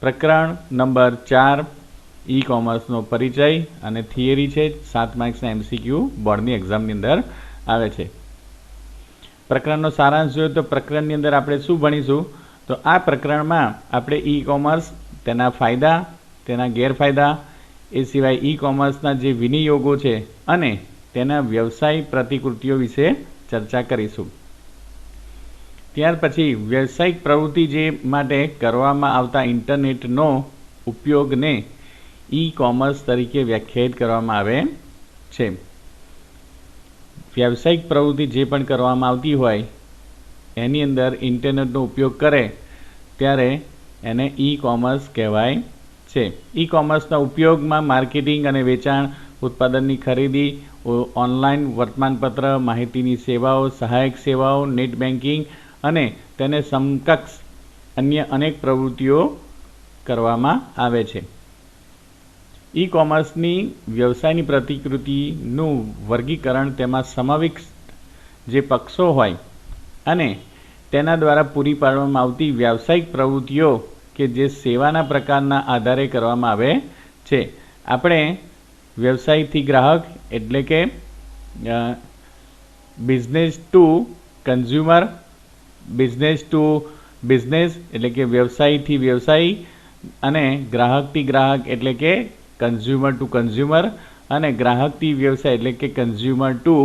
પ્રકરણ નંબર 4 ઈ કોમર્સનો પરિચય અને થિયરી છે. 7 માર્ક્સના એમસીક્યુ બોર્ડની એક્ઝામની અંદર આવે છે. પ્રકરણનો સારાંશ જોઈએ તો પ્રકરણની અંદર આપણે શું ભણીશું? તો આ પ્રકરણમાં આપણે ઈ કોમર્સ, તેના ફાયદા, તેના ગેરફાયદા, એ સિવાય ઈ કોમર્સના જે વિનિયોગો છે અને તેના વ્યવસાય પ્રતિકૃતિઓ વિશે ચર્ચા કરીશું. ત્યાર પછી વ્યવસાયિક પ્રવૃત્તિ જે માટે કરવામાં આવતા ઇન્ટરનેટનો ઉપયોગને ઈ કોમર્સ તરીકે વ્યાખ્યાયિત કરવામાં આવે છે. વ્યવસાયિક પ્રવૃત્તિ જે પણ કરવામાં આવતી હોય એની અંદર ઇન્ટરનેટનો ઉપયોગ કરે ત્યારે એને ઈ કોમર્સ કહેવાય છે. ઈ કોમર્સના ઉપયોગમાં માર્કેટિંગ અને વેચાણ, ઉત્પાદનની ખરીદી, ઓનલાઈન વર્તમાનપત્ર, માહિતીની સેવાઓ, સહાયક સેવાઓ, નેટ બેન્કિંગ અને તેને સમકક્ષ અન્ય અનેક પ્રવૃત્તિઓ કરવામાં આવે છે. ઈ કોમર્સની વ્યવસાયની પ્રતિકૃતિનું વર્ગીકરણ તેમાં સમાવિષ્ટ જે પક્ષો હોય અને તેના દ્વારા પૂરી પાડવામાં આવતી વ્યાવસાયિક પ્રવૃત્તિઓ કે જે સેવાના પ્રકારના આધારે કરવામાં આવે છે. આપણે વ્યવસાયથી ગ્રાહક એટલે કે business to consumer, business to business એટલે કે વ્યવસાયથી વ્યવસાયી અને ગ્રાહકથી ગ્રાહક એટલે કે કન્ઝ્યુમર ટુ કન્ઝ્યુમર અને ગ્રાહકથી વ્યવસાય એટલે કે કન્ઝ્યુમર ટુ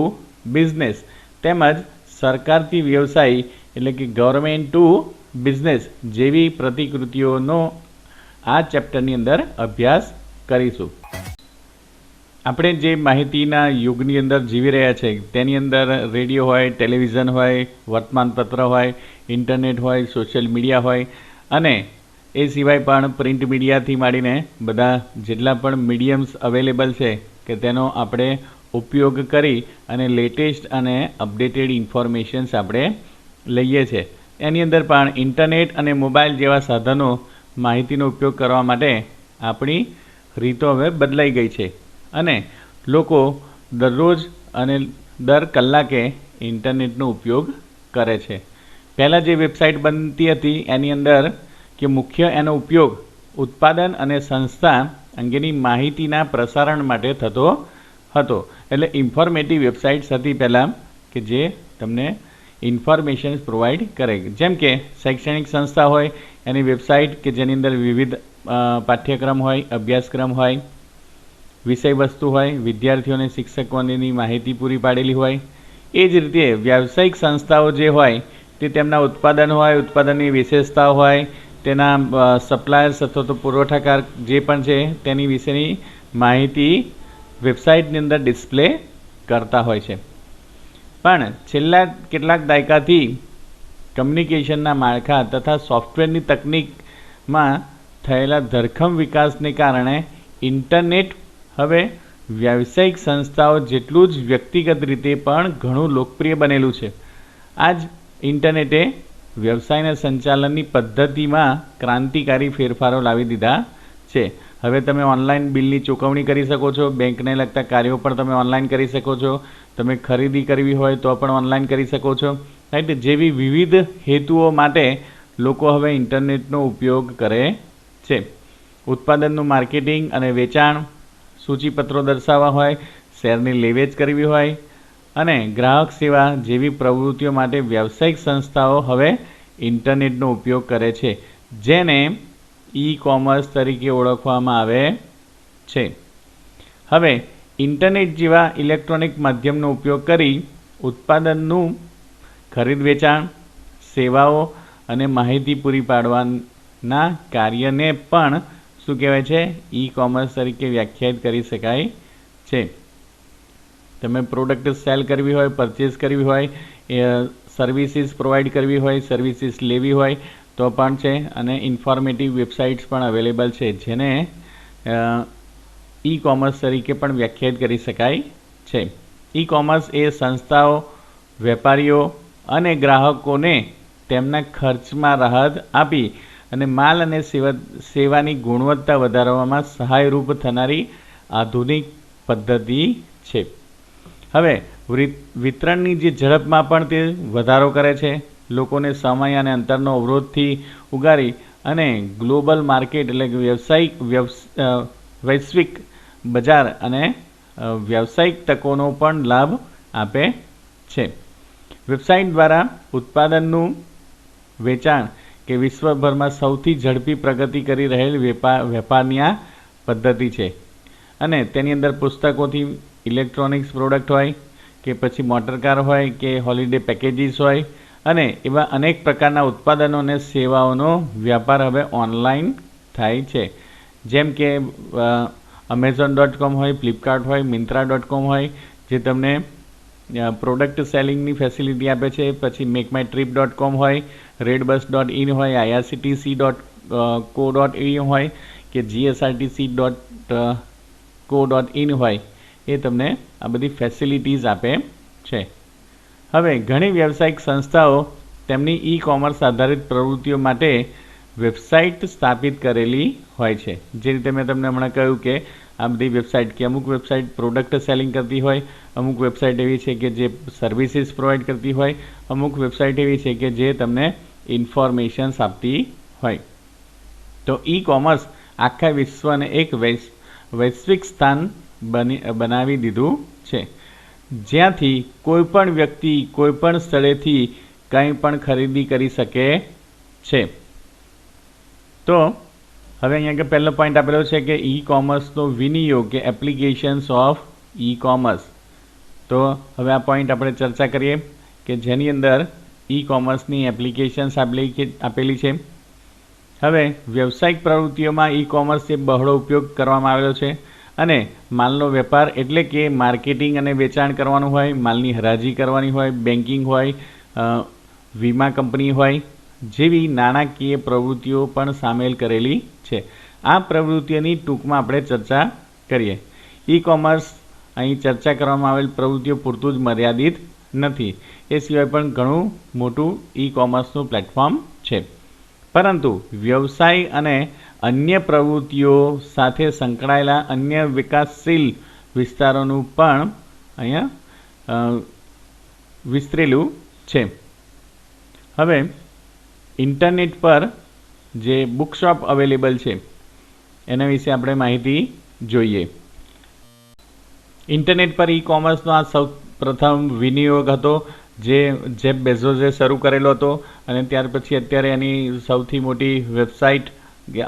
બિઝનેસ તેમજ સરકારથી વ્યવસાય એટલે કે ગવર્મેન્ટ ટુ બિઝનેસ જેવી પ્રતિકૃતિઓનો આ ચેપ્ટરની અંદર અભ્યાસ કરીશું. આપણે જે માહિતીના યુગની અંદર જીવી રહ્યા છે તેની અંદર રેડિયો હોય, ટેલિવિઝન હોય, વર્તમાનપત્ર હોય, ઇન્ટરનેટ હોય, સોશિયલ મીડિયા હોય અને એ સિવાય પણ પ્રિન્ટ મીડિયાથી માંડીને બધા જેટલા પણ મીડિયમ્સ અવેલેબલ છે કે તેનો આપણે ઉપયોગ કરી અને લેટેસ્ટ અને અપડેટેડ ઇન્ફોર્મેશન્સ આપણે લઈએ છીએ. એની અંદર પણ ઇન્ટરનેટ અને મોબાઈલ જેવા સાધનો માહિતીનો ઉપયોગ કરવા માટે આપણી રીતો હવે બદલાઈ ગઈ છે અને લોકો દરરોજ અને દર કલાકે ઇન્ટરનેટનો ઉપયોગ કરે છે. પહેલાં જે વેબસાઇટ બનતી હતી એની અંદર કે મુખ્ય એનો ઉપયોગ ઉત્પાદન અને સંસ્થા અંગેની માહિતીના પ્રસારણ માટે થતો હતો. એટલે ઇન્ફોર્મેટિવ વેબસાઇટ્સ હતી પહેલાં કે જે તમને ઇન્ફોર્મેશન્સ પ્રોવાઈડ કરે, જેમ કે શૈક્ષણિક સંસ્થા હોય એની વેબસાઇટ કે જેની અંદર વિવિધ પાઠ્યક્રમ હોય, અભ્યાસક્રમ હોય, વિષય વસ્તુ હોય, વિદ્યાર્થીઓને શિક્ષકોની માહિતી પૂરી પાડેલી હોય. એ જ રીતે વ્યાવસાયિક સંસ્થાઓ જે હોય તે તેમના ઉત્પાદન હોય, ઉત્પાદનની વિશેષતાઓ હોય, તેના સપ્લાયર્સ અથવા તો પુરવઠાકાર જે પણ છે તેની વિશેની માહિતી વેબસાઇટની અંદર ડિસ્પ્લે કરતા હોય છે. પણ છેલ્લા કેટલાક દાયકાથી કમ્યુનિકેશનના માળખા તથા સોફ્ટવેરની તકનિકમાં થયેલા ધરખમ વિકાસને કારણે ઇન્ટરનેટ હવે વ્યાવસાયિક સંસ્થાઓ જેટલું જ વ્યક્તિગત રીતે પણ ઘણું લોકપ્રિય બનેલું છે. આ જ ઇન્ટરનેટે વ્યવસાયના સંચાલનની પદ્ધતિમાં ક્રાંતિકારી ફેરફારો લાવી દીધા છે. હવે તમે ઓનલાઈન બિલની ચૂકવણી કરી શકો છો, બેંકને લગતા કાર્યો પણ તમે ઓનલાઈન કરી શકો છો, તમે ખરીદી કરવી હોય તો પણ ઓનલાઈન કરી શકો છો. રાઈટ, જેવી વિવિધ હેતુઓ માટે લોકો હવે ઇન્ટરનેટનો ઉપયોગ કરે છે. ઉત્પાદનનું માર્કેટિંગ અને વેચાણ, સૂચિપત્રો દર્શાવવા હોય, શેરની લેવેચ કરવી હોય અને ગ્રાહક સેવા જેવી પ્રવૃત્તિઓ માટે વ્યાવસાયિક સંસ્થાઓ હવે ઇન્ટરનેટનો ઉપયોગ કરે છે, જેને ઈ કોમર્સ તરીકે ઓળખવામાં આવે છે. હવે ઇન્ટરનેટ જેવા ઇલેક્ટ્રોનિક માધ્યમનો ઉપયોગ કરી ઉત્પાદનનું ખરીદ વેચાણ, સેવાઓ અને માહિતી પૂરી પાડવાના કાર્યને પણ શું કહેવાય છે? ઈ કોમર્સ તરીકે વ્યાખ્યાયિત કરી શકાય છે. તમે પ્રોડક્ટ સેલ કરવી હોય, પરચેસ કરવી હોય, સર્વિસીસ પ્રોવાઈડ કરવી હોય, સર્વિસીસ લેવી હોય તો પણ છે અને ઇન્ફોર્મેટિવ વેબસાઇટ્સ પણ અવેલેબલ છે જેને ઈ કોમર્સ તરીકે પણ વ્યાખ્યાયિત કરી શકાય છે. ઈ કોમર્સ એ સંસ્થાઓ, વેપારીઓ અને ગ્રાહકોને તેમના ખર્ચમાં રાહત આપી અને માલ અને સેવાની ગુણવત્તા વધારવામાં સહાયરૂપ થનારી આધુનિક પદ્ધતિ છે. હવે વિતરણની જે ઝડપમાં પણ તે વધારો કરે છે. લોકોને સમય અને અંતરનો અવરોધથી ઉગારી અને ગ્લોબલ માર્કેટ એટલે કે વૈશ્વિક બજાર અને વ્યવસાયિક તકોનો પણ લાભ આપે છે. વેબસાઇટ દ્વારા ઉત્પાદનનું વેચાણ કે વિશ્વભરમાં સૌથી ઝડપી પ્રગતિ કરી રહેલ વેપારની આ પદ્ધતિ છે. અને તેની અંદર પુસ્તકોથી ઇલેક્ટ્રોનિક્સ પ્રોડક્ટ હોય કે પછી મોટરકાર હોય કે હોલિડે પેકેજીસ હોય અને એવા અનેક પ્રકારના ઉત્પાદનો અને સેવાઓનો વ્યાપાર હવે ઓનલાઈન થાય છે. જેમ કે Amazon.com હોય, ફ્લિપકાર્ટ હોય, Myntra.com હોય, જે તમને પ્રોડક્ટ સેલિંગની ફેસિલિટી આપે છે. પછી મેકમાયટ્રીપ.com હોય, redbus.in હોય, irctc.co.in હોય કે gsrtc.co.in હોય, એ તમને આ બધી ફેસિલિટીઝ આપે છે. હવે ઘણી વ્યવસાયિક સંસ્થાઓ તેમની ઈ-કોમર્સ આધારિત પ્રવૃત્તિઓ માટે વેબસાઇટ સ્થાપિત કરેલી હોય છે. જે રીતે મેં તમને હમણાં કહ્યું કે આ બધી વેબસાઇટ કે અમુક વેબસાઇટ પ્રોડક્ટ સેલિંગ કરતી હોય, અમુક વેબસાઇટ એવી છે કે જે સર્વિસીસ પ્રોવાઈડ કરતી હોય, અમુક વેબસાઇટ એવી છે કે જે તમને ઇન્ફોર્મેશન્સ આપતી હોય. તો ઈ-કોમર્સ આખા વિશ્વને એક વૈશ્વિક સ્થાન બનાવી દીધું છે, જ્યાંથી કોઈપણ વ્યક્તિ કોઈપણ સ્થળેથી કંઈ પણ ખરીદી કરી શકે છે. તો હવે અહીંયા કે પહેલો પોઈન્ટ આપેલો છે કે ઈ-કોમર્સનો વિનિયોગ કે એપ્લિકેશન્સ ઓફ ઈ-કોમર્સ. તો હવે આ પોઈન્ટ આપણે ચર્ચા કરીએ કે જેની અંદર ઈ-કોમર્સની એપ્લિકેશન્સ આપેલી છે. હવે વ્યવસાયિક પ્રવૃત્તિઓમાં ઈ-કોમર્સ એ બહોળો ઉપયોગ કરવામાં આવેલો છે અને માલનો વેપાર એટલે કે માર્કેટિંગ અને વેચાણ કરવાનું હોય, માલની હરાજી કરવાની હોય, બેન્કિંગ હોય, વીમા કંપની હોય જેવી નાણાકીય પ્રવૃત્તિઓ પણ સામેલ કરેલી છે. આ પ્રવૃત્તિઓની ટૂંકમાં આપણે ચર્ચા કરીએ. ઈ-કોમર્સ અહીં ચર્ચા કરવામાં આવેલ પ્રવૃત્તિઓ પૂરતું જ મર્યાદિત નથી, એ સિવાય પણ ઘણું મોટું ઈ-કોમર્સનું પ્લેટફોર્મ છે. પરંતુ વ્યવસાય અને અન્ય પ્રવૃત્તિઓ સાથે સંકળાયેલા અન્ય વિકાસશીલ વિસ્તારોનું પણ અહીંયા વિસ્તરેલું છે. હવે ઇન્ટરનેટ પર જે બુકશોપ અવેલેબલ છે એના વિશે આપણે માહિતી જોઈએ. ઇન્ટરનેટ પર ઈ-કોમર્સનો આ સૌ પ્રથમ વિનિયોગ હતો જે જેફ બેઝોસે શરૂ કરેલો હતો અને ત્યાર પછી અત્યારે એની સૌથી મોટી વેબસાઇટ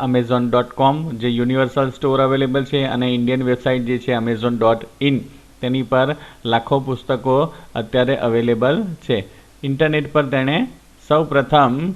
Amazon.com જે યુનિવર્સલ સ્ટોર અવેલેબલ છે અને ઇન્ડિયન વેબસાઇટ જે છે Amazon.in, તેની પર લાખો પુસ્તકો અત્યારે અવેલેબલ છે. ઇન્ટરનેટ પર તેણે સૌ પ્રથમ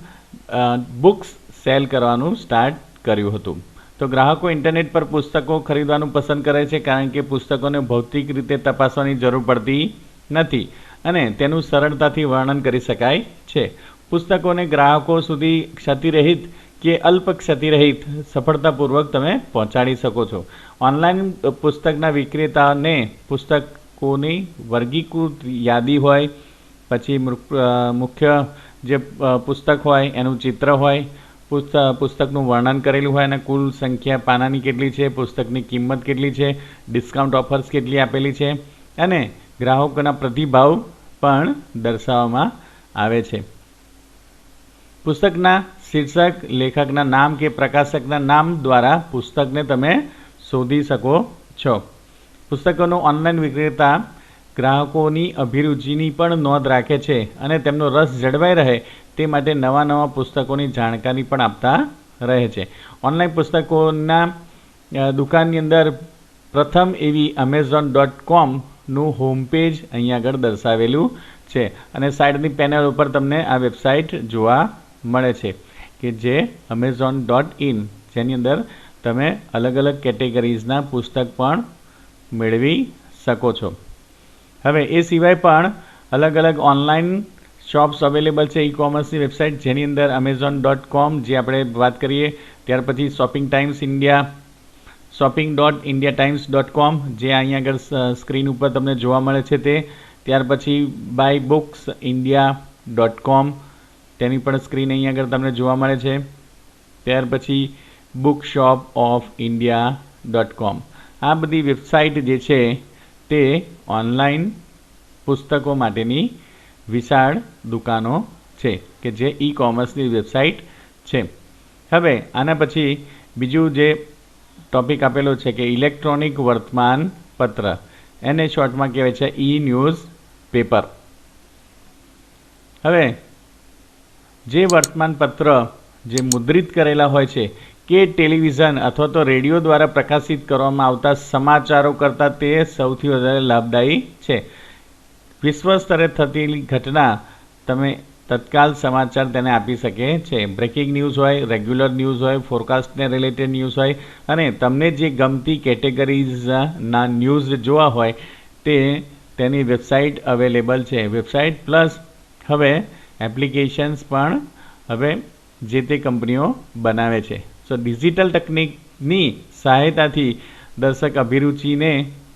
બુક્સ સેલ કરવાનું સ્ટાર્ટ કર્યું હતું. તો ગ્રાહકો ઇન્ટરનેટ પર પુસ્તકો ખરીદવાનું પસંદ કરે છે કારણ કે પુસ્તકોને ભૌતિક રીતે તપાસવાની જરૂર પડતી નથી અને તેનું સરળતાથી વર્ણન કરી શકાય છે. પુસ્તકોને ગ્રાહકો સુધી ક્ષતિરહિત કે અલ્પ ક્ષતિરહિત સફળતાપૂર્વક તમે પહોંચાડી શકો છો. ઓનલાઈન પુસ્તકના વિક્રેતાને પુસ્તકોની વર્ગીકૃત યાદી હોય, પછી મુખ્ય જે પુસ્તક હોય એનું ચિત્ર હોય, પુસ્તકનું વર્ણન કરેલું હોય અને કુલ સંખ્યા પાનાની કેટલી છે, પુસ્તકની કિંમત કેટલી છે, ડિસ્કાઉન્ટ ઓફર્સ કેટલી આપેલી છે અને ગ્રાહકોના પ્રતિભાવ પણ દર્શાવવામાં આવે છે. પુસ્તકના શીર્ષક, લેખકના નામ કે પ્રકાશકના નામ દ્વારા પુસ્તકને તમે શોધી શકો છો. પુસ્તકોનો ઓનલાઈન વિક્રેતા ગ્રાહકોની અભિરુચિની પણ નોંધ રાખે છે અને તેમનો રસ જળવાઈ રહે તે માટે નવા પુસ્તકોની જાણકારી પણ આપતા રહે છે. ઓનલાઈન પુસ્તકોના દુકાનની અંદર પ્રથમ એવી Amazon.comનું હોમ પેજ અહીંયા આગળ દર્શાવેલું છે અને સાઈડની પેનલ ઉપર તમને આ વેબસાઇટ જોવા મળે છે કે જે Amazon.in, જેની અંદર તમે અલગ અલગ કેટેગરીઝના પુસ્તક પણ મેળવી શકો છો. હવે એ સિવાય પણ અલગ અલગ ઓનલાઈન શોપ્સ અવેલેબલ છે ઈ-કોમર્સની વેબસાઇટ, જેની અંદર Amazon.com જે આપણે વાત કરીએ, ત્યાર પછી shopping.indiatimes.com જે અહીંયા આગળ સ્ક્રીન ઉપર તમને જોવા મળે છે તે, ત્યાર પછી buybooks.india.com તેની પણ સ્ક્રીન અહીંયા આગળ તમને જોવા મળે છે, ત્યાર પછી bookshop.of.india.com. આ બધી વેબસાઇટ જે છે તે ઓનલાઈન પુસ્તકો માટેની વિશાળ દુકાનો છે કે જે ઈ-કોમર્સની વેબસાઇટ છે. હવે આના પછી બીજું જે ટોપિક આપેલો છે કે ઇલેક્ટ્રોનિક વર્તમાન પત્ર, એને શોર્ટમાં કહેવાય છે ઈ ન્યૂઝ પેપર. હવે જે વર્તમાન પત્ર જે મુદ્રિત કરેલા હોય છે કે ટેલિવિઝન અથવા તો રેડિયો દ્વારા પ્રકાશિત કરવામાં આવતા સમાચારો કરતાં તે સૌથી વધારે લાભદાયી છે. વિશ્વ સ્તરે થતી ઘટના તમે તત્કાલ સમાચાર તેને આપી શકે છે. બ્રેકિંગ ન્યૂઝ હોય, રેગ્યુલર ન્યૂઝ હોય, ફોરકાસ્ટને રિલેટેડ ન્યૂઝ હોય, અને તમને જે ગમતી કેટેગરીઝના ન્યૂઝ જોવા હોય તેની વેબસાઇટ અવેલેબલ છે. વેબસાઇટ પ્લસ હવે એપ્લિકેશન્સ પણ હવે જે તે કંપનીઓ બનાવે છે. સો ડિજિટલ તકનિકની સહાયતાથી દર્શક અભિરુચિને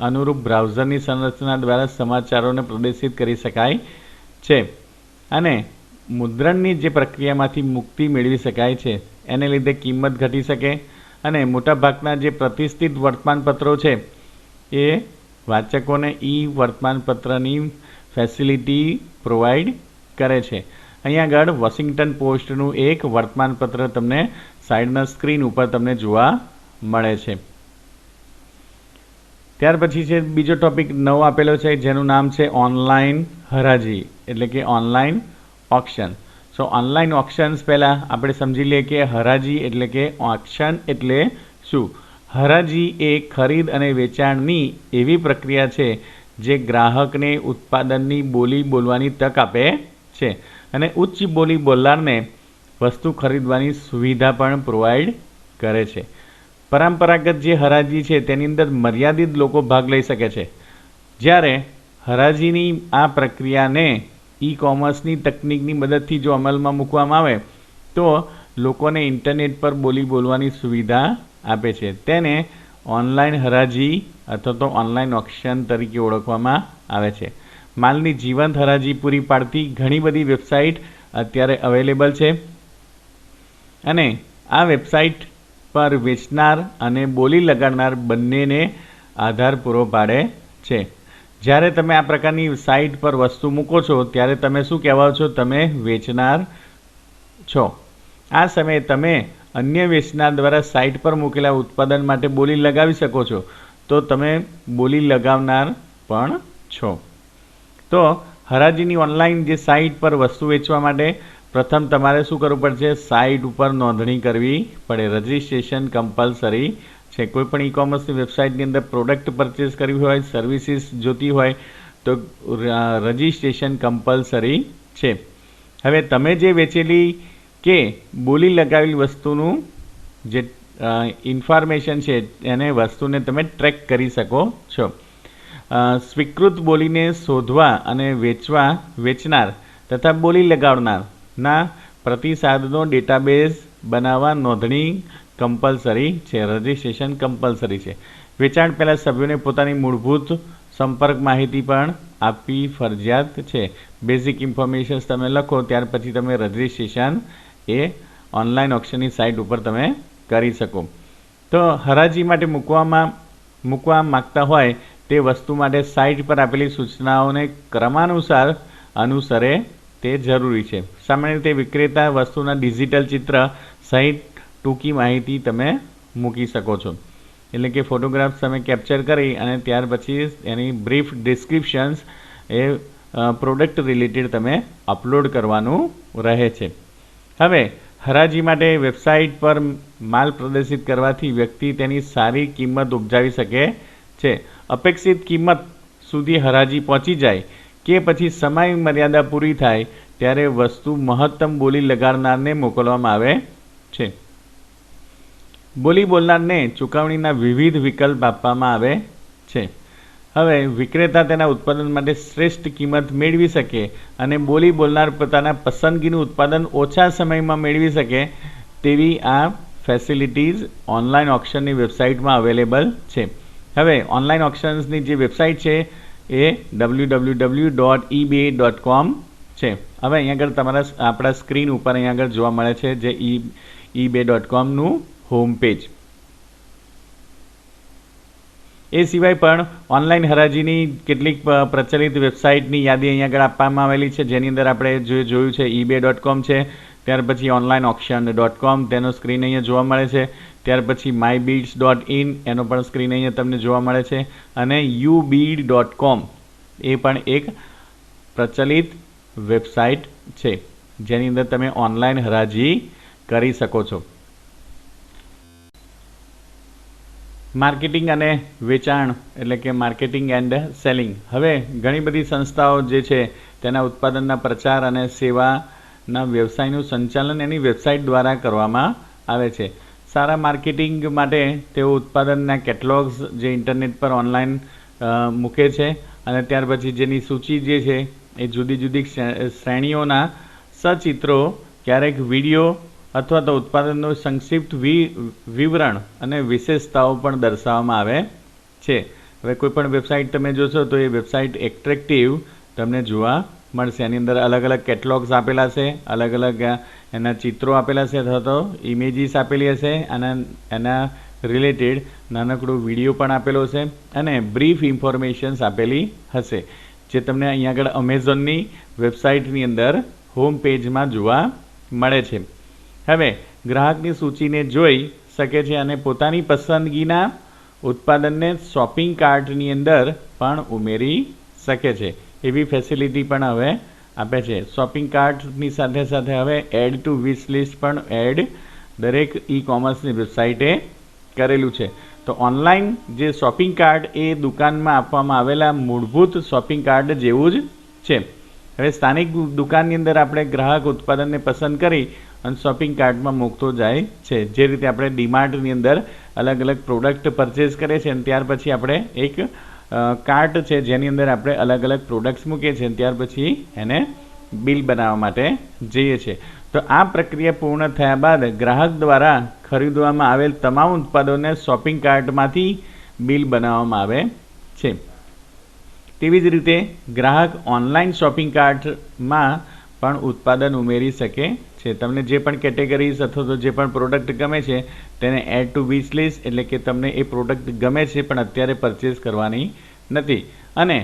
અનુરૂપ બ્રાઉઝરની સંરચના દ્વારા સમાચારોને પ્રદર્શિત કરી શકાય છે, અને મુદ્રણની જે પ્રક્રિયામાંથી મુક્તિ મેળવી શકાય છે. એને લીધે કિંમત ઘટી શકે, અને મોટાભાગના જે પ્રતિષ્ઠિત વર્તમાનપત્રો છે એ વાચકોને ઈ વર્તમાનપત્રની ફેસિલિટી પ્રોવાઈડ કરે છે. અહીંયા આગળ વોશિંગ્ટન પોસ્ટનું એક વર્તમાનપત્ર તમને સાઈડના સ્ક્રીન ઉપર તમને જોવા મળે છે. ત્યાર પછી છે બીજો ટોપિક નવો આપેલો છે જેનું નામ છે ઓનલાઈન હરાજી, એટલે કે ઓનલાઈન ઓક્શન. સો ઓનલાઈન ઓક્શન્સ પહેલાં આપણે સમજી લઈએ કે હરાજી એટલે કે ઓક્શન એટલે શું. હરાજી એ ખરીદ અને વેચાણની એવી પ્રક્રિયા છે જે ગ્રાહકને ઉત્પાદનની બોલી બોલવાની તક આપે છે, અને ઉચ્ચ બોલી બોલનારને વસ્તુ ખરીદવાની સુવિધા પણ પ્રોવાઈડ કરે છે. પરંપરાગત જે હરાજી છે તેની અંદર મર્યાદિત લોકો ભાગ લઈ શકે છે, જ્યારે હરાજીની આ પ્રક્રિયાને ઈ કોમર્સની તકનિકની મદદથી જો અમલમાં મૂકવામાં આવે તો લોકોને ઇન્ટરનેટ પર બોલી બોલવાની સુવિધા આપે છે. તેને ઓનલાઈન હરાજી અથવા તો ઓનલાઈન ઓક્શન તરીકે ઓળખવામાં આવે છે. માલની જીવંત હરાજી પૂરી પાડતી ઘણી બધી વેબસાઇટ અત્યારે અવેલેબલ છે, અને આ વેબસાઇટ પર વેચનાર અને બોલી લગાડનાર બંનેને આધાર પૂરો પાડે છે. જ્યારે તમે આ પ્રકારની સાઇટ પર વસ્તુ મૂકો છો ત્યારે તમે શું કહેવાઓ છો? તમે વેચનાર છો. આ સમયે તમે અન્ય વેચનાર દ્વારા સાઇટ પર મૂકેલા ઉત્પાદન માટે બોલી લગાવી શકો છો, તો તમે બોલી લગાવનાર પણ છો. તો હરાજીની ઓનલાઈન જે સાઇટ પર વસ્તુ વેચવા માટે પ્રથમ તમારે શું કરવું પડશે? સાઇટ ઉપર નોંધણી કરવી પડે. રજિસ્ટ્રેશન કમ્પલસરી છે. કોઈપણ ઈ કોમર્સની વેબસાઇટની અંદર પ્રોડક્ટ પરચેસ કરવી હોય, સર્વિસીસ જોતી હોય તો રજિસ્ટ્રેશન કમ્પલસરી છે. હવે તમે જે વેચેલી કે બોલી લગાવેલી વસ્તુનું જે ઇન્ફોર્મેશન છે એને વસ્તુને તમે ટ્રેક કરી શકો છો. સ્વીકૃત બોલીને શોધવા અને વેચનાર તથા બોલી લગાવનારના પ્રતિસાદનો ડેટાબેઝ બનાવવા નોંધણી કમ્પલસરી છે. રજિસ્ટ્રેશન કમ્પલસરી છે. વેચાણ પહેલાં સભ્યોને પોતાની મૂળભૂત સંપર્ક માહિતી પણ આપવી ફરજિયાત છે. બેઝિક ઇન્ફોર્મેશન્સ તમે લખો ત્યાર પછી તમે રજિસ્ટ્રેશન એ ઓનલાઈન ઓક્શનની સાઇટ ઉપર તમે કરી શકો. તો હરાજી માટે મૂકવા માગતા હોય તે વસ્તુ માટે સાઇટ પર આપેલી સૂચનાઓને ક્રમાનુસાર અનુસરે તે જરૂરી છે. સામાન્ય રીતે વિક્રેતા વસ્તુના ડિજિટલ ચિત્ર સહિત ટૂંકી માહિતી તમે મૂકી શકો છો. એટલે કે ફોટોગ્રાફ્સ તમે કેપ્ચર કરી અને ત્યાર પછી એની બ્રીફ ડિસ્ક્રિપ્શન્સ એ પ્રોડક્ટ રિલેટેડ તમે અપલોડ કરવાનું રહે છે. હવે હરાજી માટે વેબસાઇટ પર માલ પ્રદર્શિત કરવાથી વ્યક્તિ તેની સારી કિંમત ઉપજાવી શકે છે. અપેક્ષિત કિંમત સુધી હરાજી પહોંચી જાય કે પછી સમય મર્યાદા પૂરી થાય ત્યારે વસ્તુ મહત્તમ બોલી લગાડનારને મોકલવામાં આવે છે. બોલી બોલનારને ચૂકવણીના વિવિધ વિકલ્પ આપવામાં આવે છે. હવે વિક્રેતા તેના ઉત્પાદન માટે શ્રેષ્ઠ કિંમત મેળવી શકે અને બોલી બોલનાર પોતાના પસંદગીનું ઉત્પાદન ઓછા સમયમાં મેળવી શકે તેવી આ ફેસિલિટીઝ ઓનલાઈન ઓક્શનની વેબસાઇટમાં અવેલેબલ છે. હવે ઓનલાઈન ઓક્શન્સની જે વેબસાઇટ છે એ www.ebay.com છે. હવે અહીંયા આગળ આપણા સ્ક્રીન ઉપર અહીંયા આગળ જોવા મળે છે જે ebay.comનું હોમ પેજ. એ સિવાય પણ ઓનલાઈન હરાજીની કેટલીક પ્રચલિત વેબસાઇટની યાદી અહીંયા આગળ આપવામાં આવેલી છે, જેની અંદર આપણે જોયું છે ebay.com છે, ત્યાર પછી onlineauction.com તેનો સ્ક્રીન અહીંયા જોવા મળે છે. ત્યાર પછી mybeads.in એનો પણ સ્ક્રીન અહીંયા તમને જોવા મળે છે. અને ubid.com એ પણ એક પ્રચલિત વેબસાઇટ છે જેની અંદર તમે ઓનલાઈન હરાજી કરી શકો છો. માર્કેટિંગ અને વેચાણ એટલે કે માર્કેટિંગ એન્ડ સેલિંગ. હવે ઘણી બધી સંસ્થાઓ જે છે તેના ઉત્પાદનના પ્રચાર અને સેવાના વ્યવસાયનું સંચાલન એની વેબસાઇટ દ્વારા કરવામાં આવે છે. સારા માર્કેટિંગ માટે તેઓ ઉત્પાદનના કેટલોગ્સ જે ઇન્ટરનેટ પર ઓનલાઈન મૂકે છે અને ત્યાર પછી જેની સૂચિ જે છે એ જુદી જુદી શ્રેણીઓના સચિત્રો, ક્યારેક વિડીયો અથવા તો ઉત્પાદનનું સંક્ષિપ્ત વિવરણ અને વિશેષતાઓ પણ દર્શાવવામાં આવે છે. હવે કોઈ પણ વેબસાઇટ તમે જોશો તો એ વેબસાઇટ એટ્રેક્ટિવ તમને જોવા મળશે. એની અંદર અલગ અલગ કેટલોગ્સ આપેલા છે, અલગ અલગ એના ચિત્રો આપેલા છે અથવા તો ઇમેજીસ આપેલી હશે અને એના રિલેટેડ નાનકડો વિડીયો પણ આપેલો છે અને બ્રીફ ઇન્ફોર્મેશન્સ આપેલી હશે જે તમને અહીંયા આગળ અમેઝોનની વેબસાઇટની અંદર હોમ પેજમાં જોવા મળે છે. હવે ગ્રાહકની સૂચિને જોઈ શકે છે અને પોતાની પસંદગીના ઉત્પાદનને શોપિંગ કાર્ટની અંદર પણ ઉમેરી શકે છે. એવી ફેસિલિટી પણ હવે આપે છે. શોપિંગ કાર્ટની સાથે સાથે હવે એડ ટુ વિશ લિસ્ટ પણ એડ દરેક ઈ કોમર્સની વેબસાઇટે કરેલું છે. તો ઓનલાઈન જે શોપિંગ કાર્ટ એ દુકાનમાં આપવામાં આવેલા મૂળભૂત શોપિંગ કાર્ટ જેવું જ છે. હવે સ્થાનિક દુકાનની અંદર આપણે ગ્રાહક ઉત્પાદનને પસંદ કરી અને શોપિંગ કાર્ટમાં મૂકતો જાય છે. જે રીતે આપણે ડીમાર્ટની અંદર અલગ અલગ પ્રોડક્ટ પરચેસ કરીએ છીએ અને ત્યાર પછી આપણે એક કાર્ટ છે જેની અંદર આપણે અલગ અલગ પ્રોડક્ટ્સ મૂકીએ છીએ ત્યાર પછી એને બિલ બનાવવા માટે જઈએ છીએ. તો આ પ્રક્રિયા પૂર્ણ થયા બાદ ગ્રાહક દ્વારા ખરીદવામાં આવેલ તમામ ઉત્પાદનોને શોપિંગ કાર્ટમાંથી બિલ બનાવવામાં આવે છે. તેવી જ રીતે ગ્રાહક ઓનલાઈન શોપિંગ કાર્ટમાં પણ ઉત્પાદન ઉમેરી શકે છે. તમને જે પણ કેટેગરીઝ અથવા તો જે પણ પ્રોડક્ટ ગમે છે તેને એડ ટુ વિશ લિસ્ટ એટલે કે તમને એ પ્રોડક્ટ ગમે છે પણ અત્યારે પરચેસ કરવાની નથી અને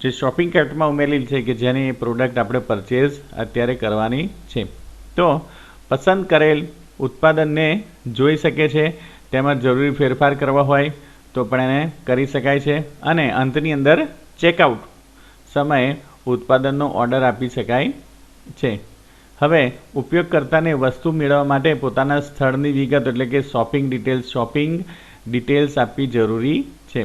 જે શોપિંગ કાર્ટમાં ઉમેરેલી છે કે જેની એ પ્રોડક્ટ આપણે પરચેસ અત્યારે કરવાની છે તો પસંદ કરેલ ઉત્પાદનને જોઈ શકે છે. તેમાં જરૂરી ફેરફાર કરવા હોય તો પણ એને કરી શકાય છે અને અંતની અંદર ચેકઆઉટ સમયે ઉત્પાદનનો ઓર્ડર આપી શકાય છે. હવે ઉપયોગકર્તાને વસ્તુ મેળવવા માટે પોતાના સ્થળની વિગત એટલે કે શોપિંગ ડિટેલ્સ આપવી જરૂરી છે.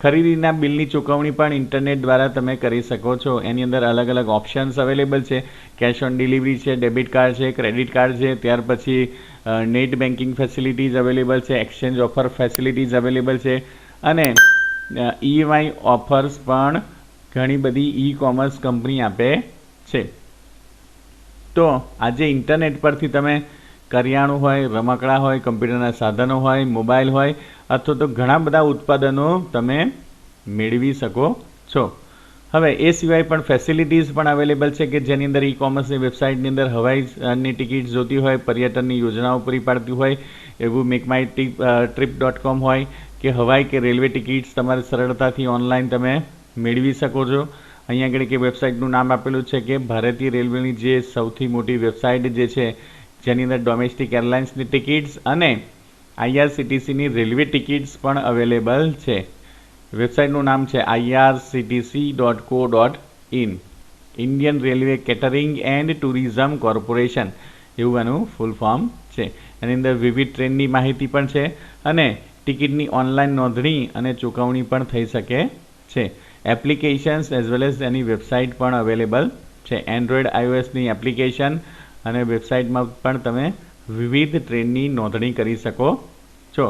ખરીદીના બિલની ચૂકવણી પણ ઇન્ટરનેટ દ્વારા તમે કરી શકો છો. એની અંદર અલગ અલગ ઓપ્શન્સ અવેલેબલ છે. કેશ ઓન ડિલિવરી છે, ડેબિટ કાર્ડ છે, ક્રેડિટ કાર્ડ છે, ત્યાર પછી નેટ બેન્કિંગ ફેસિલિટીઝ અવેલેબલ છે, એક્સચેન્જ ઓફર ફેસિલિટીઝ અવેલેબલ છે અને EMI ઓફર્સ પણ ઘણી બધી ઈ કોમર્સ કંપની આપે છે. તો આજે ઇન્ટરનેટ પરથી તમે કરિયાણું હોય, રમકડા હોય, કમ્પ્યુટરના સાધનો હોય, મોબાઈલ હોય અથવા તો ઘણા બધા ઉત્પાદનો તમે મેળવી શકો છો. હવે એ સિવાય પણ ફેસિલિટીઝ પણ અવેલેબલ છે કે જેની અંદર ઈ કોમર્સની વેબસાઇટની અંદર હવાઈની ટિકિટ જોતી હોય, પર્યટનની યોજનાઓ પૂરી પાડતી હોય એવું makeMyTrip.com હોય કે હવાઈ કે રેલવે ટિકિટ્સ તમારે સરળતાથી ઓનલાઈન તમે મેળવી શકો છો. અહીંયા આગળ કે વેબસાઇટનું નામ આપેલું છે કે ભારતીય રેલવેની જે સૌથી મોટી વેબસાઇટ જે છે જેની અંદર ડોમેસ્ટિક એરલાઇન્સની ટિકિટ્સ અને IRCTCની રેલવે ટિકિટ્સ પણ અવેલેબલ છે. વેબસાઇટનું નામ છે irctc.co.in Indian Railway Catering and Tourism corporation એવું એનું ફૂલ ફોર્મ છે. એની અંદર વિવિધ ટ્રેનની માહિતી પણ છે અને ટિકિટની ઓનલાઈન નોંધણી અને ચૂકવણી પણ થઈ શકે છે. એપ્લિકેશન્સ એઝ વેલ એઝ એની વેબસાઇટ પણ અવેલેબલ છે. એન્ડ્રોઈડ iOSની એપ્લિકેશન અને વેબસાઇટમાં પણ તમે વિવિધ ટ્રેનની નોંધણી કરી શકો છો.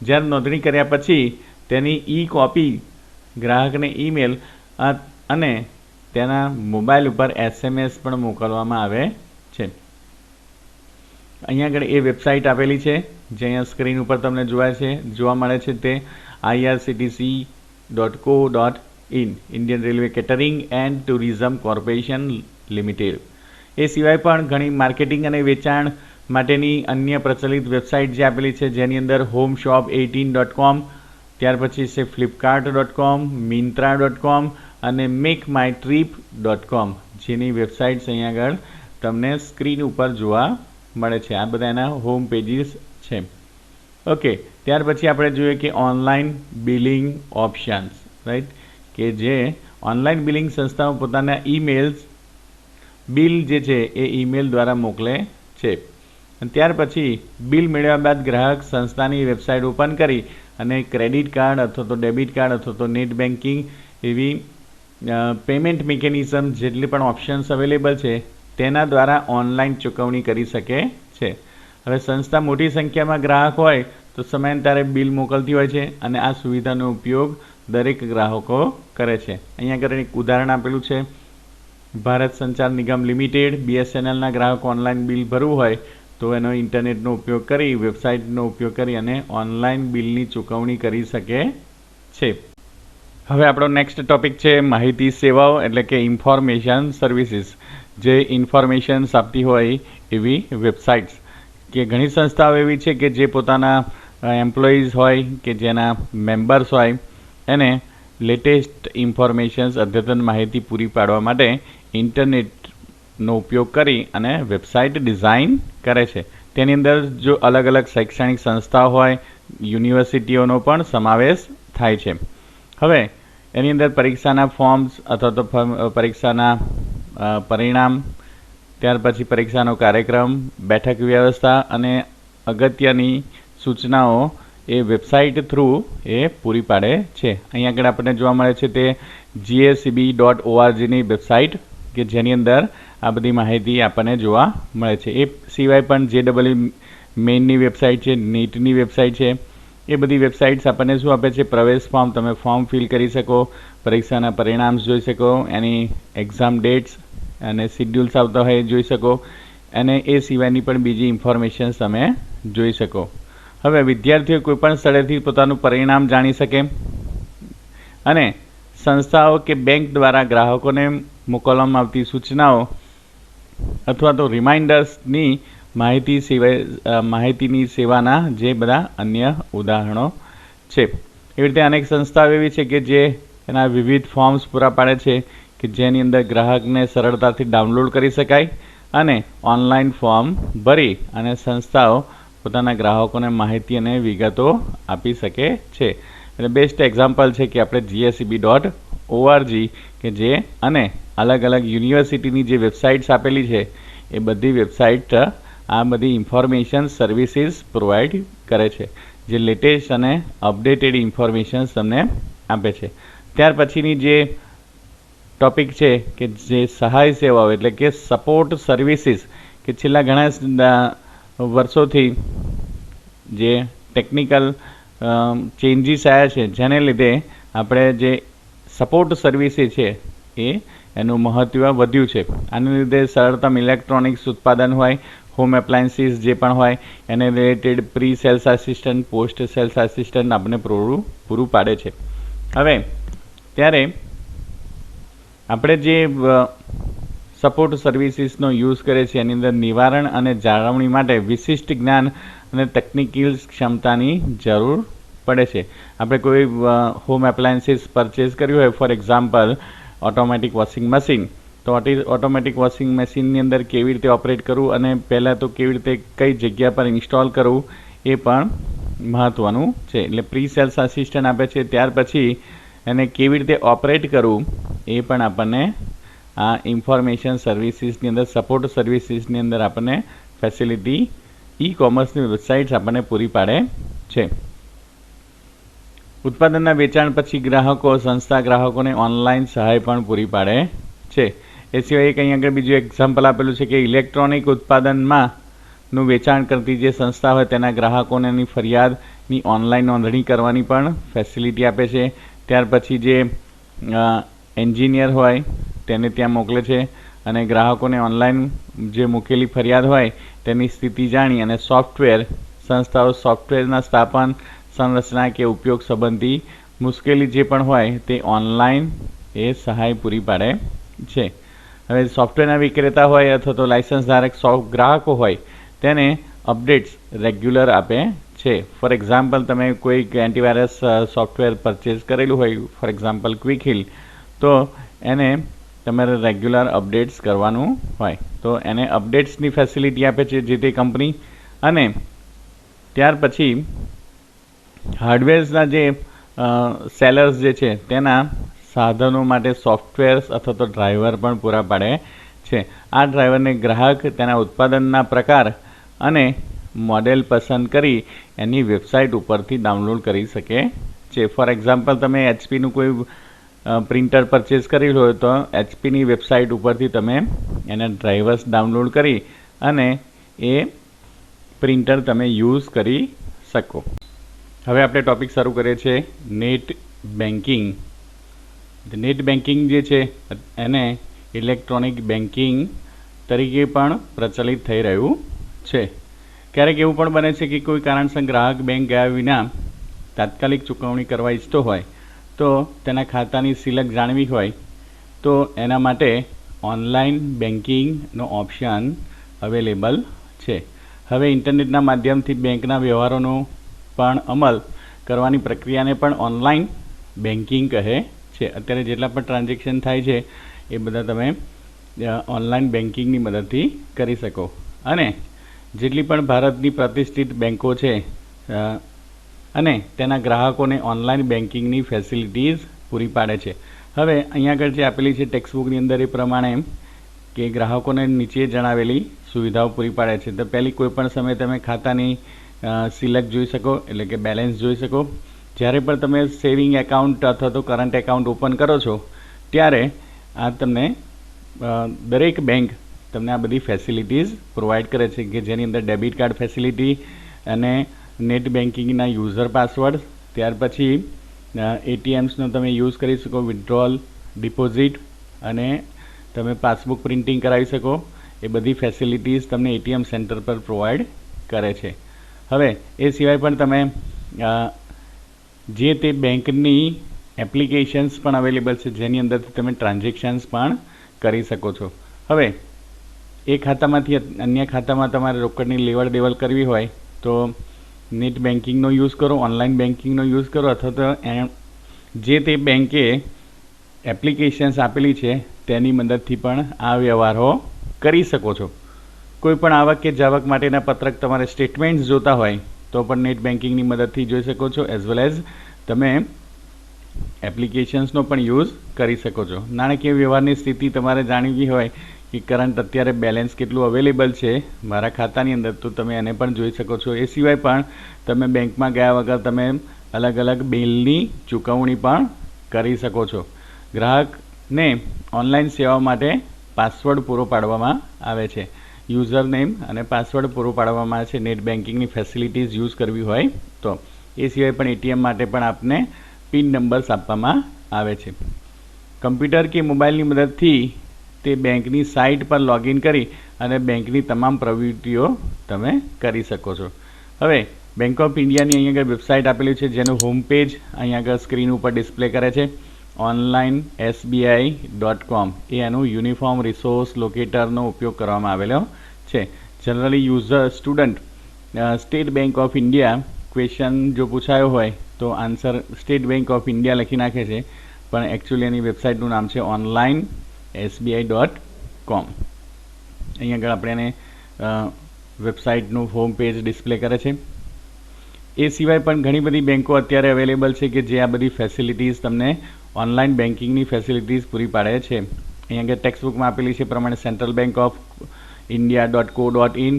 જ્યારે નોંધણી કર્યા પછી તેની ઈ કોપી ગ્રાહકને ઈમેલ અને તેના મોબાઈલ ઉપર SMS પણ મોકલવામાં આવે છે. અહીંયા આગળ એ વેબસાઇટ આપેલી છે જે અહીંયા સ્ક્રીન ઉપર તમને જોવા મળે છે તે irctc.co.in Indian Railway Catering and Tourism Corporation Limited. એ સિવાય પણ ઘણી માર્કેટિંગ અને વેચાણ માટેની અન્ય પ્રચલિત વેબસાઇટ જે આપેલી છે જેની અંદર homeshop18.com, ત્યાર પછી છે flipkart.com, myntra.com અને makeMyTrip.com જેની વેબસાઇટ્સ અહીંયા આગળ તમને સ્ક્રીન ઉપર જોવા મળે છે. આ બધા એના હોમ પેજીસ છે. ઓકે, ત્યાર પછી આપણે જોઈએ કે ઓનલાઈન બિલિંગ ઓપ્શન્સ, રાઈટ, કે જે ઓનલાઈન બિલિંગ સંસ્થાઓ પોતાના ઈમેલ્સ બિલ જે છે એ ઈમેલ દ્વારા મોકલે છે. અને ત્યાર પછી બિલ મેળવ્યા બાદ ગ્રાહક સંસ્થાની વેબસાઇટ ઓપન કરી અને ક્રેડિટ કાર્ડ અથવા તો ડેબિટ કાર્ડ અથવા તો નેટ બેન્કિંગ એવી પેમેન્ટ મિકેનિઝમ જેટલી પણ ઓપ્શન્સ અવેલેબલ છે તેના દ્વારા ઓનલાઈન ચૂકવણી કરી શકે છે. હવે સંસ્થા મોટી સંખ્યામાં ગ્રાહક હોય તો સમયાંતરે બિલ મોકલતી હોય છે અને આ સુવિધાનો ઉપયોગ દરેક ગ્રાહકો કરે છે. અહીંયા આગળ એક ઉદાહરણ આપેલું છે. ભારત સંચાર નિગમ લિમિટેડ BSNLના ગ્રાહકો ઓનલાઈન બિલ ભરવું હોય તો એનો ઇન્ટરનેટનો ઉપયોગ કરી, વેબસાઇટનો ઉપયોગ કરી અને ઓનલાઈન બિલની ચૂકવણી કરી શકે છે. હવે આપણો નેક્સ્ટ ટોપિક છે માહિતી સેવાઓ એટલે કે ઇન્ફોર્મેશન સર્વિસીસ, જે ઇન્ફોર્મેશન્સ આપતી હોય એવી વેબસાઇટ્સ. કે ઘણી સંસ્થાઓ એવી છે કે જે પોતાના એમ્પ્લોઈઝ હોય કે જેના મેમ્બર્સ હોય એને લેટેસ્ટ ઇન્ફોર્મેશન્સ અદ્યતન માહિતી પૂરી પાડવા માટે ઇન્ટરનેટનો ઉપયોગ કરી અને વેબસાઇટ ડિઝાઇન કરે છે. તેની અંદર જો અલગ અલગ શૈક્ષણિક સંસ્થાઓ હોય, યુનિવર્સિટીઓનો પણ સમાવેશ થાય છે. હવે એની અંદર પરીક્ષાના ફોર્મ્સ અથવા તો પરીક્ષાના પરિણામ, ત્યાર પછી પરીક્ષાનો કાર્યક્રમ, બેઠક વ્યવસ્થા અને અગત્યની સૂચનાઓ એ વેબસાઇટ થ્રુ એ પૂરી પાડે છે. અહીંયા આગળ આપણને જોવા મળે છે તે GSEB.orgની વેબસાઇટ કે જેની અંદર આ બધી માહિતી આપણને જોવા મળે છે. એ સિવાય પણ JEE મેઇનની વેબસાઇટ છે, નીટની વેબસાઇટ છે. એ બધી વેબસાઇટ્સ આપણને શું આપે છે? પ્રવેશ ફોર્મ, તમે ફોર્મ ફિલ કરી શકો, પરીક્ષાના પરિણામ જોઈ શકો, એની એક્ઝામ ડેટ્સ અને શિડ્યુલ્સ આવતા હોય એ જોઈ શકો અને એ સિવાયની પણ બીજી ઇન્ફોર્મેશન્સ તમે જોઈ શકો. હવે વિદ્યાર્થીઓ કોઈપણ સ્થળેથી પોતાનું પરિણામ જાણી શકે અને સંસ્થાઓ કે બેંક દ્વારા ગ્રાહકોને મોકલવામાં આવતી સૂચનાઓ અથવા તો રિમાઇન્ડર્સની માહિતીની સેવાના જે બધા અન્ય ઉદાહરણો છે. એવી રીતે અનેક સંસ્થાઓ એવી છે કે જે એના વિવિધ ફોર્મ્સ પૂરા પાડે છે કે જેની અંદર ગ્રાહકને સરળતાથી ડાઉનલોડ કરી શકાય અને ઓનલાઈન ફોર્મ ભરી અને સંસ્થાઓ પોતાના ગ્રાહકોને માહિતી અને વિગતો આપી શકે છે. એટલે બેસ્ટ એક્ઝામ્પલ છે કે આપણે GSEB.org કે જે અને અલગ અલગ યુનિવર્સિટીની જે વેબસાઇટ્સ આપેલી છે એ બધી વેબસાઇટ આ બધી ઇન્ફોર્મેશન સર્વિસીસ પ્રોવાઈડ કરે છે, જે લેટેસ્ટ અને અપડેટેડ ઇન્ફોર્મેશન તમને આપે છે. ત્યાર પછીની જે ટોપિક છે કે જે સહાય સેવાઓ એટલે કે સપોર્ટ સર્વિસીસ, કે છેલ્લા ઘણા વર્ષોથી જે ટેકનિકલ ચેન્જીસ આવ્યા છે જેને લીધે આપણે જે સપોર્ટ સર્વિસીસ છે એ એનું મહત્ત્વ વધ્યું છે. આને લીધે સરળતામાં ઇલેક્ટ્રોનિક્સ ઉત્પાદન હોય, હોમ એપ્લાયન્સીસ જે પણ હોય એને related pre sales assistant, post sales assistant આપણે પૂરું પાડે છે. હવે ત્યારે આપણે જે સપોર્ટ સર્વિસીસનો યુઝ કરે છે એની અંદર નિવારણ અને જાળવણી માટે વિશિષ્ટ જ્ઞાન અને તકનિકી ક્ષમતાની જરૂર પડે છે. આપણે કોઈ હોમ એપ્લાયન્સીસ પરચેઝ કર્યું હોય, for example automatic washing machine, તો ઓટોમેટિક વોશિંગ મશીનની અંદર કેવી રીતે ઓપરેટ કરવું અને પહેલાં તો કેવી રીતે કઈ જગ્યા પર ઇન્સ્ટોલ કરવું એ પણ મહત્ત્વનું છે. એટલે પ્રી સેલ્સ આસિસ્ટન્ટ આપે છે, ત્યાર પછી એને કેવી રીતે ઓપરેટ કરવું એ પણ આપણને આ ઇન્ફોર્મેશન સર્વિસીસની અંદર, સપોર્ટ સર્વિસીસની અંદર આપણને ફેસિલિટી ઈ-કોમર્સની વેબસાઇટ્સ આપણને પૂરી પાડે છે. ઉત્પાદનના વેચાણ પછી સંસ્થા ગ્રાહકોને ઓનલાઈન સહાય પણ પૂરી પાડે છે. એ સિવાય એક અહીં આગળ બીજું એક્ઝામ્પલ આપેલું છે કે ઇલેક્ટ્રોનિક ઉત્પાદનનું વેચાણ કરતી જે સંસ્થા હોય તેના ગ્રાહકોને એની ફરિયાદની ઓનલાઈન નોંધણી કરવાની પણ ફેસિલિટી આપે છે. ત્યાર પછી જે એન્જિનિયર હોય તેને ત્યાં મોકલે છે અને ગ્રાહકોને ઓનલાઈન જે મૂકેલી ફરિયાદ હોય તેની સ્થિતિ જાણી અને સંસ્થાઓ સોફ્ટવેરના સ્થાપન, સંરચના કે ઉપયોગ સંબંધી મુશ્કેલી જે પણ હોય તે ઓનલાઈન એ સહાય પૂરી પાડે છે. હવે સોફ્ટવેરના વિક્રેતા હોય અથવા તો લાયસન્સ ધારક ગ્રાહકો હોય તેને અપડેટ્સ રેગ્યુલર આપે છે. ફોર એક્ઝામ્પલ તમે કોઈ એન્ટીવાયરસ સોફ્ટવેર પરચેઝ કરેલું હોય, ફોર એક્ઝામ્પલ ક્વિક હિલ, તો એને તમારે રેગ્યુલર અપડેટ્સ કરવાનું હોય. તો એને અપડેટ્સની ફેસિલિટી આપે છે જે તે કંપની. અને ત્યાર પછી હાર્ડવેર્સના જે સેલર્સ જે છે તેના સાધનો માટે સોફ્ટવેર્સ અથવા તો ડ્રાઈવર પણ પૂરા પાડે છે. આ ડ્રાઈવરને ગ્રાહક તેના ઉત્પાદનના પ્રકાર અને મોડેલ પસંદ કરી એની વેબસાઇટ ઉપરથી ડાઉનલોડ કરી શકે છે. ફોર એક્ઝામ્પલ, તમે એચપીનું કોઈ પ્રિન્ટર પરચેસ કરી હોય તો એચપીની વેબસાઇટ ઉપરથી તમે એના ડ્રાઈવર્સ ડાઉનલોડ કરી અને એ પ્રિન્ટર તમે યુઝ કરી શકો. હવે આપણે ટોપિક શરૂ કરીએ છીએ નેટ બેન્કિંગ. નેટ બેન્કિંગ જે છે એને ઇલેક્ટ્રોનિક બેન્કિંગ તરીકે પણ પ્રચલિત થઈ રહ્યું છે. ક્યારેક એવું પણ બને છે કે કોઈ કારણસર ગ્રાહક બેંક ગયા વિના તાત્કાલિક ચૂકવણી કરવા ઈચ્છતો હોય તો તેના ખાતાની સિલક જાણવી હોય તો એના માટે ઓનલાઈન બેન્કિંગનો ઓપ્શન અવેલેબલ છે. હવે ઇન્ટરનેટના માધ્યમથી બેંકના વ્યવહારોનો પણ અમલ કરવાની પ્રક્રિયાને પણ ઓનલાઈન બેન્કિંગ કહે છે. અત્યારે જેટલા પણ ટ્રાન્ઝેક્શન થાય છે એ બધા તમે ઓનલાઈન બેન્કિંગની મદદથી કરી શકો. અને જેટલી પણ ભારતની પ્રતિષ્ઠિત બેન્કો છે અને તેના ગ્રાહકોને ઓનલાઈન બેન્કિંગની ફેસિલિટીઝ પૂરી પાડે છે. હવે અહીંયા આગળ જે આપેલી છે ટેક્સ્ટબુકની અંદર એ પ્રમાણે કે ગ્રાહકોને નીચે જણાવેલી સુવિધાઓ પૂરી પાડે છે. તો પહેલી કોઈ પણ સમયે તમે ખાતાની સિલક જોઈ શકો, એટલે કે બેલેન્સ જોઈ શકો. જ્યારે પણ તમે સેવિંગ એકાઉન્ટ અથવા તો કરંટ એકાઉન્ટ ઓપન કરો છો ત્યારે આ તમને દરેક બેંક તમને આ બધી ફેસિલિટીઝ પ્રોવાઈડ કરે છે કે જેની અંદર ડેબિટ કાર્ડ ફેસિલિટી અને નેટ બેન્કિંગના યુઝર પાસવર્ડ, ત્યાર પછી એટીએમ્સનો તમે યુઝ કરી શકો, વિથડ્રોલ, ડિપોઝિટ અને તમે પાસબુક પ્રિન્ટિંગ કરાવી શકો. એ બધી ફેસિલિટીઝ તમને એટીએમ સેન્ટર પર પ્રોવાઈડ કરે છે. હવે એ સિવાય પણ તમે જે તે બેંકની એપ્લિકેશન્સ પણ અવેલેબલ છે જેની અંદરથી તમે ટ્રાન્ઝેક્શન્સ પણ કરી શકો છો. હવે એ ખાતામાંથી અન્ય ખાતામાં તમારે રોકડની લેવડ દેવડ કરવી હોય તો નેટ બેન્કિંગનો યુઝ કરો, ઓનલાઈન બેન્કિંગનો યુઝ કરો અથવા તો જે તે બેંકે એપ્લિકેશન્સ આપેલી છે તેની મદદથી પણ આ વ્યવહારો કરી શકો છો. કોઈ પણ આવક કે જાવક માટેના પત્રક તમારે સ્ટેટમેન્ટ્સ જોતા હોય તો પણ નેટ બેન્કિંગની મદદથી જોઈ શકો છો. એઝ વેલ એઝ તમે એપ્લિકેશન્સનો પણ યુઝ કરી શકો છો. નાણાકીય વ્યવહારની સ્થિતિ તમારે જાણવી હોય કે કરંટ અત્યારે બેલેન્સ કેટલું અવેલેબલ છે મારા ખાતાની અંદર, તો તમે એને પણ જોઈ શકો છો. એ સિવાય પણ તમે બેંકમાં ગયા વગર તમે અલગ અલગ બિલની ચૂકવણી પણ કરી શકો છો. ગ્રાહકને ઓનલાઈન સેવાઓ માટે પાસવર્ડ પૂરો પાડવામાં આવે છે. યુઝર નેમ અને પાસવર્ડ પૂરો પાડવામાં આવે છે નેટ બેન્કિંગની ફેસિલિટીઝ યુઝ કરવી હોય તો. એ સિવાય પણ એટીએમ માટે પણ આપને પિન નંબર્સ આપવામાં આવે છે. કમ્પ્યુટર કે મોબાઈલની મદદથી તે બેંકની સાઇટ પર લોગિન કરી અને બેંકની તમામ પ્રવૃત્તિઓ તમે કરી શકો છો. હવે બેંક ઓફ ઇન્ડિયાની અહીંયા આગળ વેબસાઇટ આપેલી છે જેનું હોમ પેજ અહીંયા આગળ સ્ક્રીન ઉપર ડિસ્પ્લે કરે છે. onlinesbi.com એ એનું યુનિફોર્મ રિસોર્સ લોકેટરનો ઉપયોગ કરવામાં આવેલો છે. Generally user student state bank of India question જો પૂછાયો હોય તો answer state bank of India લખી નાખે છે, પણ એકચ્યુઅલી એની વેબસાઇટનું નામ છે onlinesbi.com. અહીં આગળ આપણે એને વેબસાઇટનું હોમ પેજ ડિસ્પ્લે કરે છે. એ સિવાય પણ ઘણી બધી બેંકો અત્યારે અવેલેબલ છે કે જે આ બધી ફેસિલિટીઝ તમને ઓનલાઈન બેન્કિંગની ફેસિલિટીઝ પૂરી પાડે છે. અહીંયા આગળ ટેક્સ્ટબુકમાં આપેલી છે પ્રમાણે સેન્ટ્રલ બેંક ઓફ ઇન્ડિયા.co.in,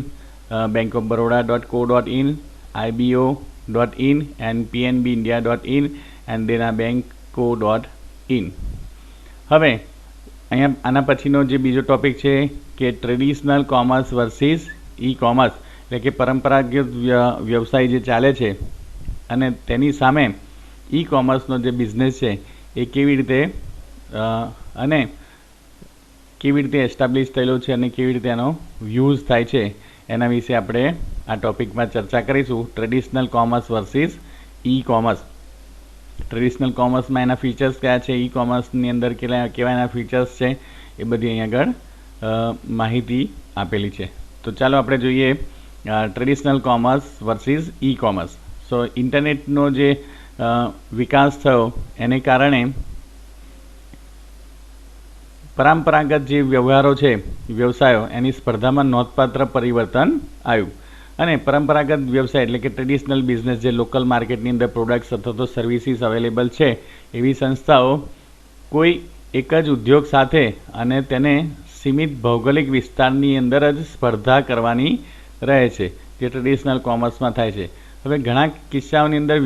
બેંક ઓફ બરોડા.co.in, IBO.in and PNBindia.in and Dena બેંકો.in. હવે અહીંયા આના પછીનો જે બીજો ટોપિક છે કે traditional commerce versus e commerce, એટલે કે પરંપરાગત વ્યવસાય જે ચાલે છે અને તેની સામે ઈ કોમર્સનો જે બિઝનેસ છે એ કેવી રીતે અને કેવી રીતે એસ્ટાબ્લિશ થયેલો છે અને કેવી રીતે એનો યુઝ થાય છે એના વિશે આપણે આ ટોપિકમાં ચર્ચા કરીશું. Traditional commerce versus e commerce. Traditional કોમર્સમાં એના ફીચર્સ કયા છે, ઈ કોમર્સની અંદર કેવા એના ફીચર્સ છે એ બધી અહીં આગળ માહિતી આપેલી છે. તો ચાલો આપણે જોઈએ traditional commerce versus e commerce. So ઇન્ટરનેટનો જે વિકાસ થયો એને કારણે પરંપરાગત જે વ્યવહારો છે વ્યવસાયો એની સ્પર્ધામાં નોંધપાત્ર પરિવર્તન આવ્યું અને પરંપરાગત વ્યવસાય એટલે કે ટ્રેડિશનલ બિઝનેસ જે લોકલ માર્કેટની અંદર પ્રોડક્ટ્સ અથવા તો સર્વિસીસ અવેલેબલ છે એવી સંસ્થાઓ કોઈ એક જ ઉદ્યોગ સાથે અને તેને સીમિત ભૌગોલિક વિસ્તારની અંદર જ સ્પર્ધા કરવાની રહે છે જે ટ્રેડિશનલ કોમર્સમાં થાય છે. હવે ઘણા કિસ્સાઓની અંદર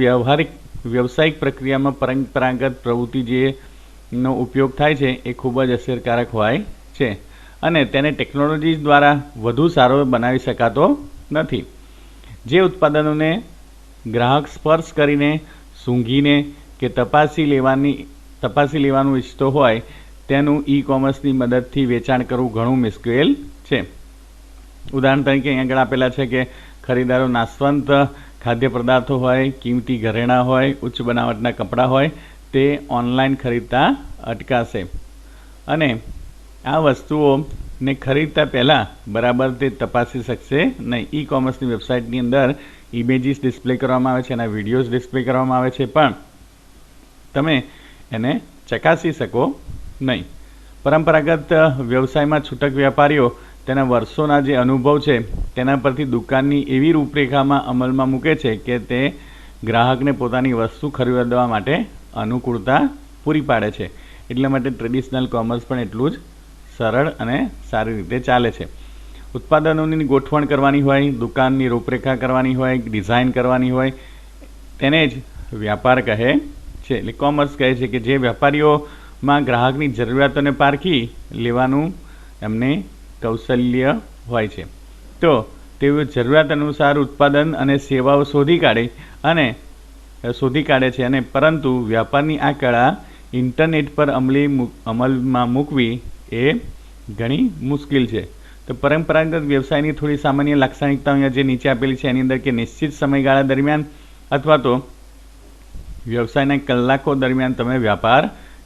વ્યવસાયિક પ્રક્રિયામાં પરંપરાગત પ્રવૃત્તિ જેનો ઉપયોગ થાય છે એ ખૂબ જ અસરકારક હોય છે અને તેને ટેકનોલોજી દ્વારા વધુ સારો બનાવી શકાતો નથી. જે ઉત્પાદનોને ગ્રાહક સ્પર્શ કરીને સૂંઘીને કે તપાસી લેવાનું ઈચ્છતો હોય તેનું ઈ કોમર્સની મદદથી વેચાણ કરવું ઘણું મુશ્કેલ છે. ઉદાહરણ તરીકે અહીં આગળ આપેલા છે કે ખરીદારો નાશવંત ખાદ્ય પદાર્થો હોય, કિંમતી ઘરેણાં હોય, ઉચ્ચ બનાવટના કપડાં હોય તે ઓનલાઈન ખરીદતા અટકાશે અને આ વસ્તુઓને ખરીદતા પહેલાં બરાબર તે તપાસી શકશે નહીં. ઈ કોમર્સની વેબસાઇટની અંદર ઇમેજીસ ડિસ્પ્લે કરવામાં આવે છે, એના વિડીયોઝ ડિસ્પ્લે કરવામાં આવે છે, પણ તમે એને ચકાસી શકો નહીં. પરંપરાગત વ્યવસાયમાં છૂટક વેપારીઓ તેના વર્ષોના જે અનુભવ છે તેના પરથી દુકાનની એવી રૂપરેખામાં અમલમાં મૂકે છે કે તે ગ્રાહકને પોતાની વસ્તુ ખરીદવા માટે અનુકૂળતા પૂરી પાડે છે. એટલા માટે ટ્રેડિશનલ કોમર્સ પણ એટલું જ સરળ અને સારી રીતે ચાલે છે. ઉત્પાદનોની ગોઠવણ કરવાની હોય, દુકાનની રૂપરેખા કરવાની હોય, ડિઝાઇન કરવાની હોય તેને જ વ્યાપાર કહે છે. એટલે કોમર્સ કહે છે કે જે વેપારીઓમાં ગ્રાહકની જરૂરિયાતોને પારખી લેવાનું એમને કૌશલ્ય હોય છે. તો તેઓ જરૂરિયાત અનુસાર ઉત્પાદન અને સેવાઓ શોધી કાઢે છે અને પરંતુ વ્યાપારની આ કળા ઇન્ટરનેટ પર અમલમાં મૂકવી એ ઘણી મુશ્કેલ છે. તો પરંપરાગત વ્યવસાયની થોડી સામાન્ય લાક્ષણિકતાઓ અહીંયા જે નીચે આપેલી છે એની અંદર કે નિશ્ચિત સમયગાળા દરમિયાન અથવા તો વ્યવસાયના કલાકો દરમિયાન તમે વ્યાપાર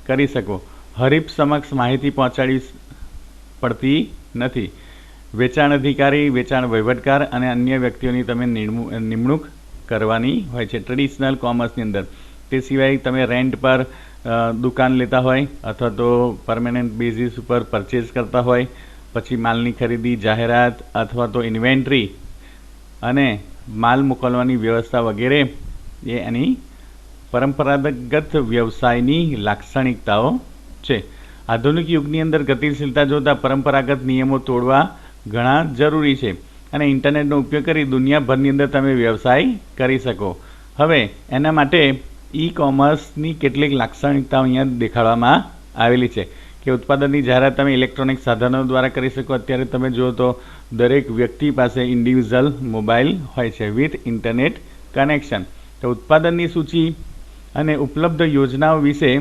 કરી શકો. હરીફ સમક્ષ માહિતી પહોંચાડવી પડતી નથી. વેચાણ અધિકારી, વેચાણ વહીવટકાર અને અન્ય વ્યક્તિઓની તમે નિમણૂક કરવાની હોય છે ટ્રેડિશનલ કોમર્સની અંદર. તે સિવાય તમે રેન્ટ પર દુકાન લેતા હોય અથવા તો પરમેનન્ટ બેઝિસ ઉપર પરચેઝ કરતા હોય, પછી માલની ખરીદી, જાહેરાત અથવા તો ઇન્વેન્ટરી અને માલ મોકલવાની વ્યવસ્થા વગેરે એ એની પરંપરાગત વ્યવસાયની લાક્ષણિકતાઓ છે. આધુનિક યુગની અંદર ગતિશીલતા જોતા પરંપરાગત નિયમો તોડવા ઘણા જરૂરી છે અને ઇન્ટરનેટનો ઉપયોગ કરી દુનિયાભરની અંદર તમે વ્યવસાય કરી શકો. હવે એના માટે ઈ કોમર્સની કેટલીક લાક્ષણિકતાઓ અહીંયા દેખાડવામાં આવેલી છે કે ઉત્પાદનની જાહેરાત તમે ઇલેક્ટ્રોનિક સાધનો દ્વારા કરી શકો. અત્યારે તમે જુઓ તો દરેક વ્યક્તિ પાસે ઇન્ડિવિઝ્યુઅલ મોબાઈલ હોય છે વિથ ઇન્ટરનેટ કનેક્શન. તો ઉત્પાદનની સૂચિ અને ઉપલબ્ધ યોજનાઓ વિશે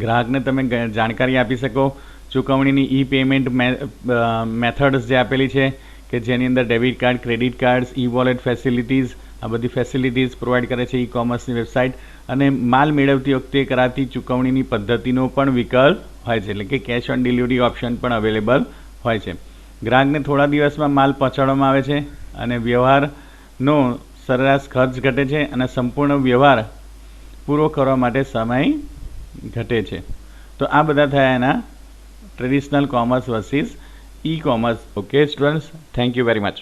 ગ્રાહકને તમે જાણકારી આપી શકો. ચૂકવણીની ઈ પેમેન્ટ મેથડ્સ જે આપેલી છે કે જેની અંદર ડેબિટ કાર્ડ, ક્રેડિટ કાર્ડ્સ, ઈ વોલેટ ફેસિલિટીઝ, આ બધી ફેસિલિટીઝ પ્રોવાઈડ કરે છે ઈ કોમર્સની વેબસાઇટ. અને માલ મેળવતી વખતે કરાતી ચૂકવણીની પદ્ધતિનો પણ વિકલ્પ હોય છે એટલે કે કેશ ઓન ડિલિવરી ઓપ્શન પણ અવેલેબલ હોય છે. ગ્રાહકને થોડા દિવસમાં માલ પહોંચાડવામાં આવે છે અને વ્યવહારનો સરેરાશ ખર્ચ ઘટે છે અને સંપૂર્ણ વ્યવહાર પૂરો કરવા માટે સમય ઘટે છે. તો આ બધા થયા એના traditional commerce versus e commerce. Okay students, thank you very much.